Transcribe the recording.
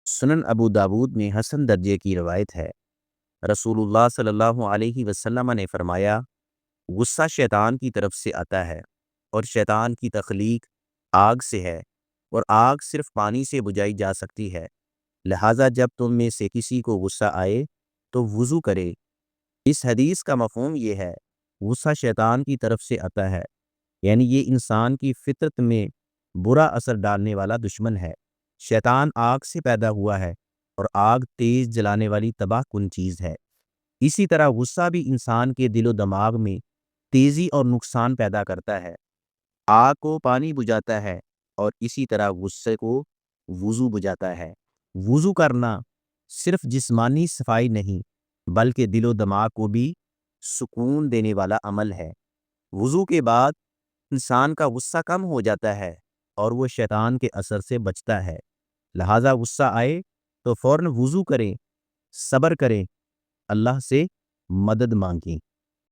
سنن ابو داود میں حسن درجے کی روایت ہے۔ رسول اللہ صلی اللہ علیہ وسلم نے فرمایا، غصہ شیطان کی طرف سے آتا ہے، اور شیطان کی تخلیق آگ سے ہے، اور آگ صرف پانی سے بجھائی جا سکتی ہے۔ لہٰذا جب تم میں سے کسی کو غصہ آئے تو وضو کرے۔ اس حدیث کا مفہوم یہ ہے، غصہ شیطان کی طرف سے آتا ہے، یعنی یہ انسان کی فطرت میں برا اثر ڈالنے والا دشمن ہے۔ شیطان آگ سے پیدا ہوا ہے، اور آگ تیز جلانے والی تباہ کن چیز ہے۔ اسی طرح غصہ بھی انسان کے دل و دماغ میں تیزی اور نقصان پیدا کرتا ہے۔ آگ کو پانی بجھاتا ہے، اور اسی طرح غصے کو وضو بجھاتا ہے۔ وضو کرنا صرف جسمانی صفائی نہیں، بلکہ دل و دماغ کو بھی سکون دینے والا عمل ہے۔ وضو کے بعد انسان کا غصہ کم ہو جاتا ہے، اور وہ شیطان کے اثر سے بچتا ہے۔ لہٰذا غصہ آئے تو فوراً وضو کریں، صبر کریں، اللہ سے مدد مانگیں۔